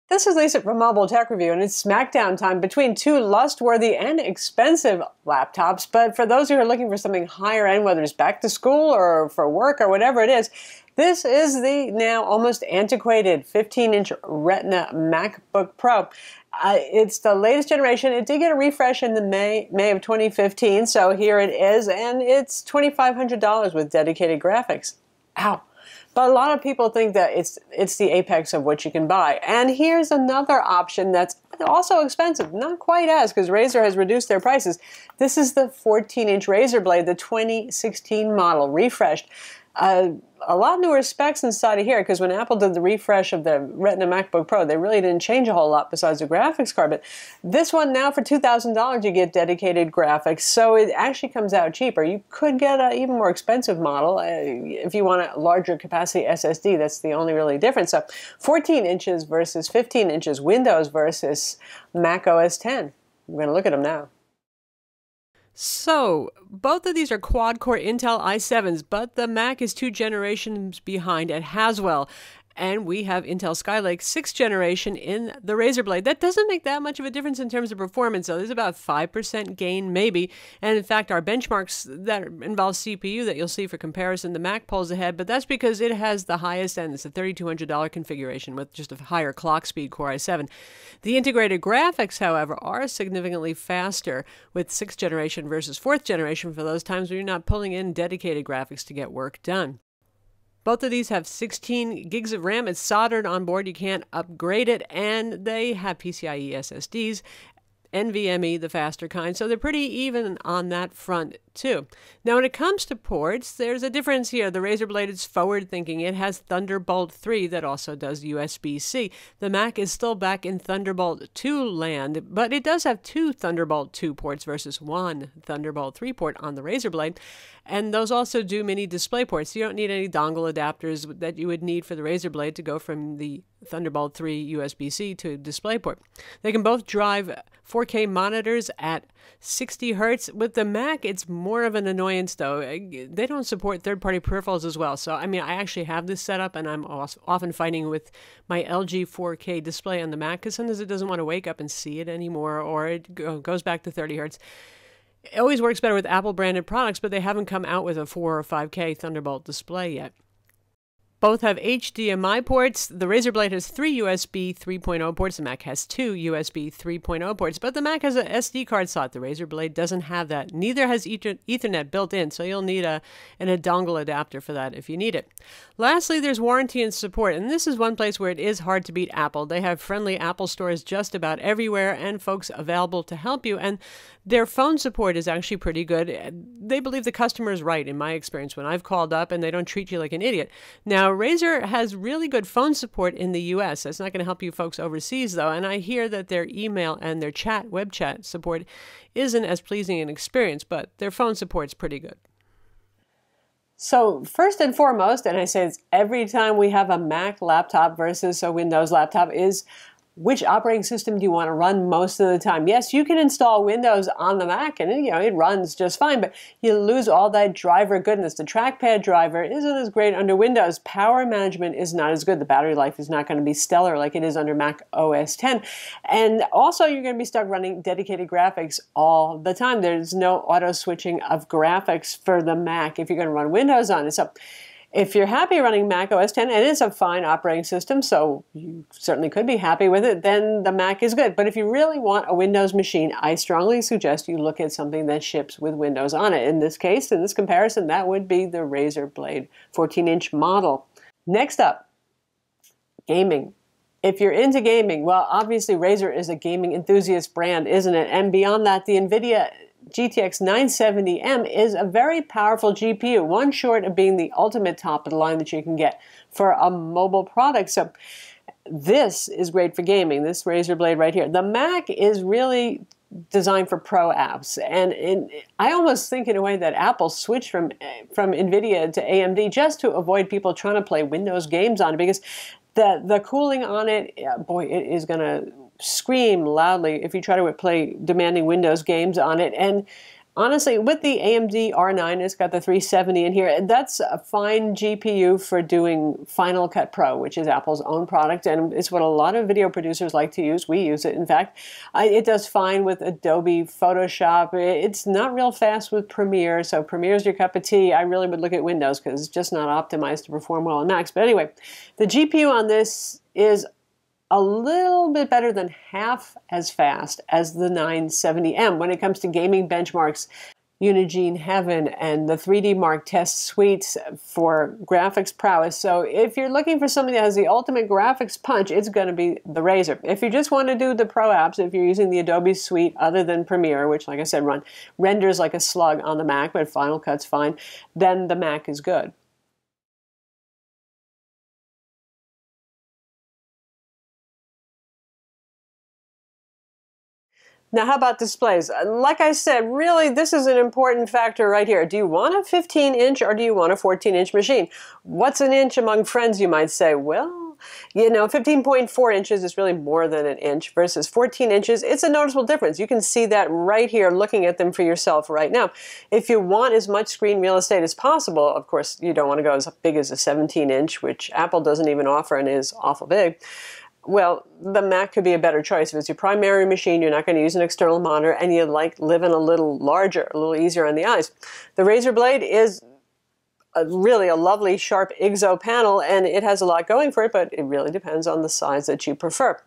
This is Lisa from Mobile Tech Review, and it's Smackdown time between two lust-worthy and expensive laptops. But for those who are looking for something higher end, whether it's back to school or for work or whatever it is, this is the now almost antiquated 15-inch Retina MacBook Pro. It's the latest generation. It did get a refresh in the May of 2015, so here it is, and it's $2,500 with dedicated graphics. Ow. But a lot of people think that it's the apex of what you can buy. And here's another option that's also expensive. Not quite as, because Razer has reduced their prices. This is the 14-inch Razer blade, the 2016 model, refreshed. A lot newer specs inside of here, because when Apple did the refresh of the Retina MacBook Pro, they really didn't change a whole lot besides the graphics card. But this one now, for $2,000, you get dedicated graphics, so it actually comes out cheaper. You could get an even more expensive model if you want a larger capacity SSD. That's the only really difference. So 14 inches versus 15 inches, Windows versus Mac OS X. We're going to look at them now. So, both of these are quad-core Intel i7s, but the Mac is 2 generations behind at Haswell. And we have Intel Skylake 6th generation in the Razer blade. That doesn't make that much of a difference in terms of performance, so there's about 5% gain maybe. And in fact, our benchmarks that involve CPU that you'll see for comparison, the Mac pulls ahead, but that's because it has the highest end. It's a $3,200 configuration with just a higher clock speed Core i7. The integrated graphics, however, are significantly faster with 6th generation versus 4th generation for those times when you're not pulling in dedicated graphics to get work done. Both of these have 16 gigs of RAM. It's soldered on board. You can't upgrade it. And they have PCIe SSDs, NVMe, the faster kind. So they're pretty even on that front, too. Now, when it comes to ports, there's a difference here. The Razer blade is forward-thinking. It has Thunderbolt 3 that also does USB-C. The Mac is still back in Thunderbolt 2 land, but it does have 2 Thunderbolt 2 ports versus 1 Thunderbolt 3 port on the Razer blade. And those also do mini display ports. You don't need any dongle adapters that you would need for the Razer blade to go from the Thunderbolt 3 USB-C to DisplayPort. They can both drive 4K monitors at 60 Hertz. With the Mac, it's more of an annoyance, though. They don't support third-party peripherals as well. So, I mean, I actually have this set up, and I'm often fighting with my LG 4K display on the Mac, because sometimes it doesn't want to wake up and see it anymore, or it goes back to 30 Hertz. It always works better with Apple-branded products, but they haven't come out with a 4 or 5K Thunderbolt display yet. Both have HDMI ports. The Razer blade has 3 USB 3.0 ports. The Mac has 2 USB 3.0 ports, but the Mac has a SD card slot. The Razer blade doesn't have that. Neither has Ethernet built in, so you'll need a dongle adapter for that if you need it. Lastly, there's warranty and support, and this is one place where it is hard to beat Apple. They have friendly Apple stores just about everywhere and folks available to help you, and their phone support is actually pretty good. They believe the customer is right, in my experience, when I've called up, and they don't treat you like an idiot. Now, Razer has really good phone support in the U.S. That's not going to help you folks overseas, though, and I hear that their email and their web chat support isn't as pleasing an experience, but their phone support's pretty good. So first and foremost, and I say this every time we have a Mac laptop versus a Windows laptop, is which operating system do you want to run most of the time? Yes, you can install Windows on the Mac, and it runs just fine, but you lose all that driver goodness. The Trackpad driver isn't as great under Windows. Power management is not as good. The battery life is not going to be stellar like it is under Mac OS X. And also, you're going to be stuck running dedicated graphics all the time. There's no auto switching of graphics for the Mac if you're going to run Windows on it. So if you're happy running Mac OS X, and it's a fine operating system, so you certainly could be happy with it, then the Mac is good. But if you really want a Windows machine, I strongly suggest you look at something that ships with Windows on it. In this case, in this comparison, that would be the Razer Blade 14-inch model. Next up, gaming. If you're into gaming, well, obviously Razer is a gaming enthusiast brand, isn't it? And beyond that, the NVIDIA GTX 970M is a very powerful GPU, one short of being the ultimate top of the line that you can get for a mobile product. So this is great for gaming, this Razer Blade right here. The Mac is really designed for pro apps, and I almost think in a way that Apple switched from NVIDIA to AMD just to avoid people trying to play Windows games on it, because the cooling on it, boy, it is going to scream loudly if you try to play demanding Windows games on it. And Honestly, with the AMD R9, it's got the 370 in here. That's a fine GPU for doing Final Cut Pro, which is Apple's own product, and it's what a lot of video producers like to use. We use it, in fact. It does fine with Adobe Photoshop. It's not real fast with Premiere, so Premiere's your cup of tea. I really would look at Windows because it's just not optimized to perform well on Macs. But anyway, the GPU on this is a little bit better than half as fast as the 970M when it comes to gaming benchmarks, Unigine Heaven, and the 3D Mark test suites for graphics prowess. So if you're looking for something that has the ultimate graphics punch, it's going to be the Razer. If you just want to do the pro apps, if you're using the Adobe suite other than Premiere, which, like I said, renders like a slug on the Mac, but Final Cut's fine, then the Mac is good. Now, how about displays? Like I said, really, this is an important factor right here. Do you want a 15-inch or do you want a 14-inch machine? What's an inch among friends, you might say? Well, you know, 15.4 inches is really more than an inch versus 14 inches. It's a noticeable difference. You can see that right here looking at them for yourself right now. If you want as much screen real estate as possible, of course, you don't want to go as big as a 17-inch, which Apple doesn't even offer and is awful big. Well, the Mac could be a better choice. If it's your primary machine, you're not going to use an external monitor, and you like living a little larger, a little easier on the eyes. The Razer Blade is really a lovely, sharp IGZO panel, and it has a lot going for it, but it really depends on the size that you prefer.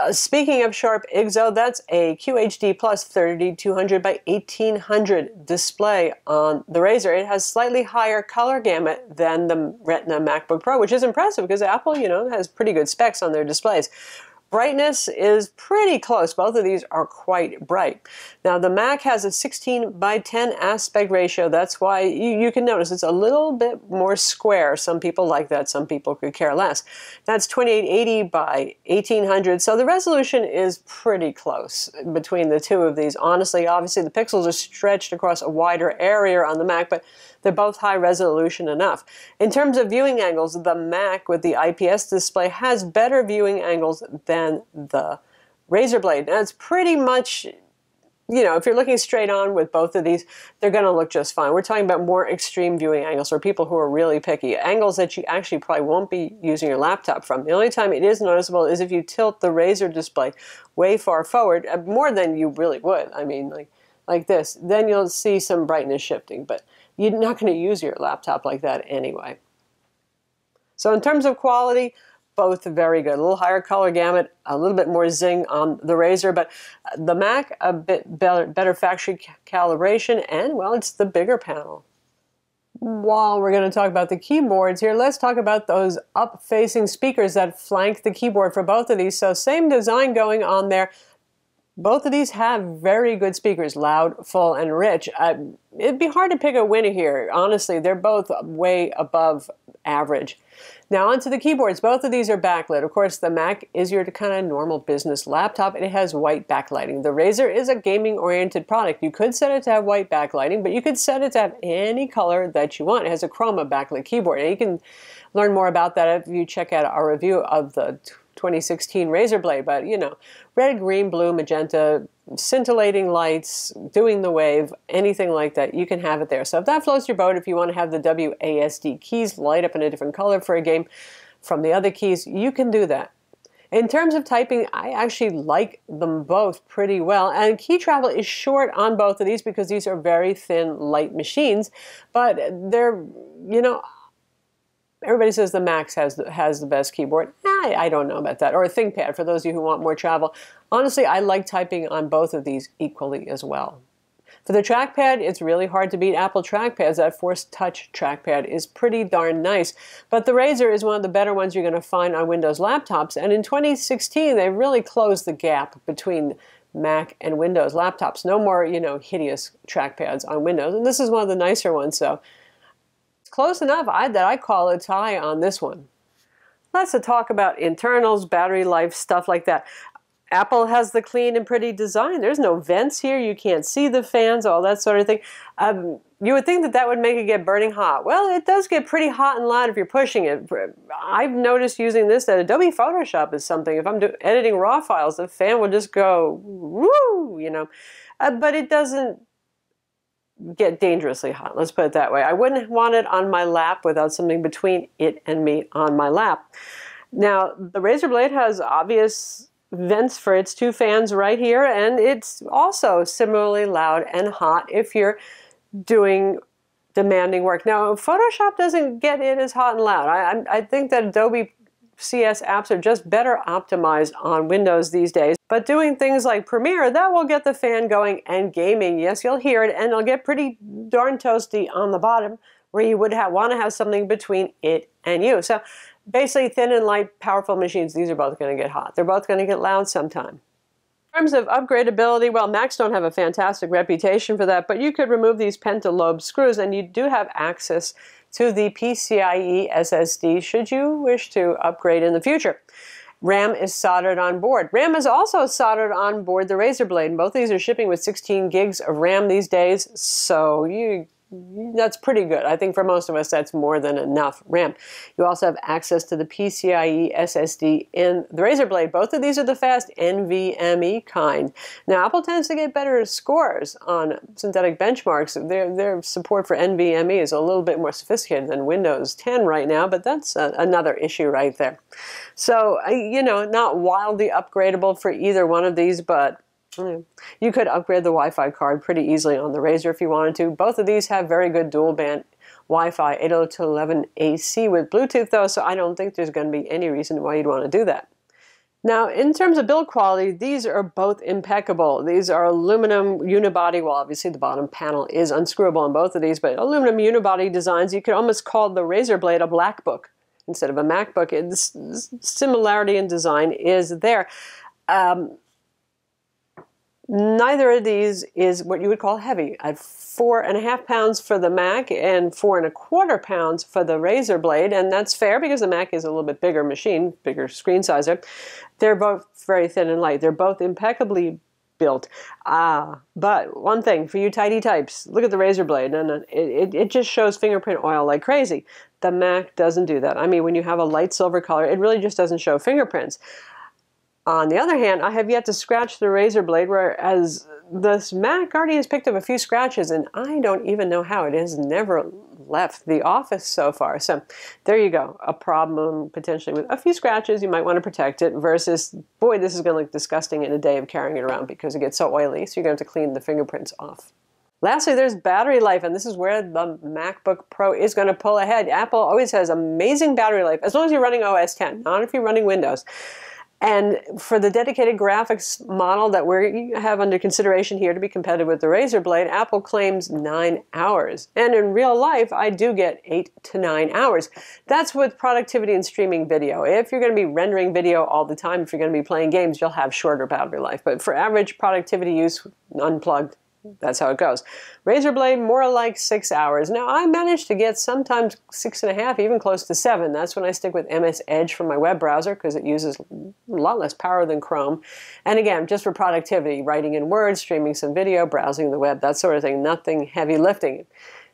Speaking of sharp IGZO, that's a QHD Plus 3200 by 1800 display on the Razer. It has slightly higher color gamut than the Retina MacBook Pro, which is impressive because Apple, you know, has pretty good specs on their displays. Brightness is pretty close. Both of these are quite bright. Now, the Mac has a 16 by 10 aspect ratio. That's why you can notice it's a little bit more square. Some people like that. Some people could care less. That's 2880 by 1800. So the resolution is pretty close between the two of these. Honestly, obviously, the pixels are stretched across a wider area on the Mac, but they're both high resolution enough. In terms of viewing angles, the Mac with the IPS display has better viewing angles than the Razer Blade. Now, it's pretty much, you know, if you're looking straight on with both of these, they're going to look just fine. We're talking about more extreme viewing angles for people who are really picky. Angles that you actually probably won't be using your laptop from. The only time it is noticeable is if you tilt the Razer display way far forward, more than you really would. I mean, like this. Then you'll see some brightness shifting, but you're not going to use your laptop like that anyway. So in terms of quality, both very good. A little higher color gamut, a little bit more zing on the Razer, but the Mac, a bit better factory calibration, and, well, it's the bigger panel. While we're going to talk about the keyboards here, let's talk about those up-facing speakers that flank the keyboard for both of these. So same design going on there. Both of these have very good speakers, loud, full, and rich. It'd be hard to pick a winner here. Honestly, they're both way above average. Now onto the keyboards. Both of these are backlit. Of course, the Mac is your kind of normal business laptop, and it has white backlighting. The Razer is a gaming-oriented product. You could set it to have white backlighting, but you could set it to have any color that you want. It has a chroma backlit keyboard, and you can learn more about that if you check out our review of the 2016 Razer Blade. But, you know, red, green, blue, magenta, scintillating lights, doing the wave, anything like that, you can have it there. So if that floats your boat, if you want to have the WASD keys light up in a different color for a game from the other keys, you can do that. In terms of typing, I actually like them both pretty well. And key travel is short on both of these because these are very thin, light machines. But they're, you know, everybody says the Mac has the best keyboard. I don't know about that. Or a ThinkPad for those of you who want more travel. Honestly, I like typing on both of these equally as well. For the trackpad, it's really hard to beat Apple trackpads. That Force Touch trackpad is pretty darn nice. But the Razer is one of the better ones you're going to find on Windows laptops. And in 2016, they really closed the gap between Mac and Windows laptops. No more, you know, hideous trackpads on Windows. And this is one of the nicer ones, so it's close enough that I call a tie on this one. Let's talk about internals, battery life, stuff like that. Apple has the clean and pretty design. There's no vents here. You can't see the fans, all that sort of thing. You would think that that would make it get burning hot. Well, it does get pretty hot and loud if you're pushing it. I've noticed using this that Adobe Photoshop is something. If I'm editing RAW files, the fan will just go, woo, you know. But it doesn't get dangerously hot. Let's put it that way. I wouldn't want it on my lap without something between it and me on my lap. Now, the Razer Blade has obvious vents for its two fans right here, and it's also similarly loud and hot if you're doing demanding work. Now, Photoshop doesn't get it as hot and loud. I think that Adobe CS apps are just better optimized on Windows these days. But doing things like Premiere, that will get the fan going, and gaming, yes, you'll hear it, and it'll get pretty darn toasty on the bottom where you would want to have something between it and you. So basically, thin and light, powerful machines, these are both going to get hot. They're both going to get loud sometime. In terms of upgradability, well, Macs don't have a fantastic reputation for that, but you could remove these pentalobe screws, and you do have access to the PCIe SSD should you wish to upgrade in the future. RAM is soldered on board. RAM is also soldered on board the Razer Blade, and both of these are shipping with 16 gigs of RAM these days, so that's pretty good. I think for most of us that's more than enough RAM. You also have access to the PCIe SSD in the Razer Blade. Both of these are the fast NVMe kind. Now, Apple tends to get better scores on synthetic benchmarks. Their support for NVMe is a little bit more sophisticated than Windows 10 right now, but that's another issue right there. So, not wildly upgradable for either one of these, but you could upgrade the Wi-Fi card pretty easily on the Razer if you wanted to. Both of these have very good dual-band Wi-Fi 802.11ac with Bluetooth, though, so I don't think there's going to be any reason why you'd want to do that. Now, in terms of build quality, these are both impeccable. These are aluminum unibody. Well, obviously the bottom panel is unscrewable on both of these, but aluminum unibody designs. You could almost call the Razer Blade a black book instead of a MacBook. Similarity in design is there. Neither of these is what you would call heavy. At 4.5 pounds for the Mac and 4.25 pounds for the Razer Blade, and that's fair because the Mac is a little bit bigger machine, bigger screen sizer. They're both very thin and light. They're both impeccably built. But one thing for you tidy types, look at the Razer Blade, and it just shows fingerprint oil like crazy. The Mac doesn't do that. I mean, when you have a light silver color, it really just doesn't show fingerprints. On the other hand, I have yet to scratch the Razer Blade, whereas this Mac already has picked up a few scratches, and I don't even know how. It has never left the office so far. So there you go. A problem potentially with a few scratches. You might want to protect it versus, boy, this is going to look disgusting in a day of carrying it around because it gets so oily, so you're going to have to clean the fingerprints off. Lastly, there's battery life, and this is where the MacBook Pro is going to pull ahead. Apple always has amazing battery life, as long as you're running OS X, not if you're running Windows. And for the dedicated graphics model that we have under consideration here to be competitive with the Razer Blade, Apple claims 9 hours. And in real life, I do get 8 to 9 hours. That's with productivity and streaming video. If you're going to be rendering video all the time, if you're going to be playing games, you'll have shorter battery life. But for average productivity use, unplugged, that's how it goes. Razer Blade, more like 6 hours. Now, I managed to get sometimes 6.5, even close to 7. That's when I stick with MS Edge for my web browser because it uses a lot less power than Chrome. And again, just for productivity, writing in Word, streaming some video, browsing the web, that sort of thing. Nothing heavy lifting.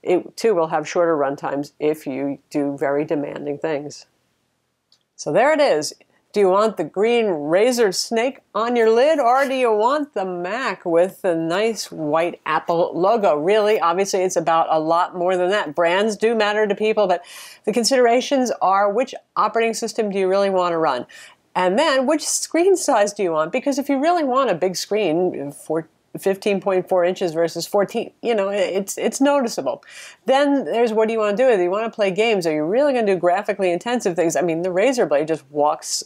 It, too, will have shorter run times if you do very demanding things. So there it is. Do you want the green Razer snake on your lid, or do you want the Mac with the nice white Apple logo? Really, obviously, it's about a lot more than that. Brands do matter to people, but the considerations are which operating system do you really want to run? And then, which screen size do you want? Because if you really want a big screen, 15.4 inches versus 14, it's noticeable. Then there's what do you want to do with it? You want to play games? Are you really going to do graphically intensive things? I mean, the Razer Blade just walks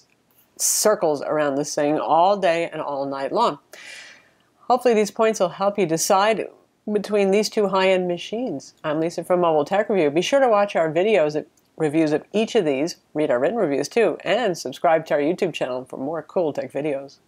circles around this thing all day and all night long. Hopefully these points will help you decide between these two high-end machines. I'm Lisa from Mobile Tech Review. Be sure to watch our reviews of each of these, read our written reviews too, and subscribe to our YouTube channel for more cool tech videos.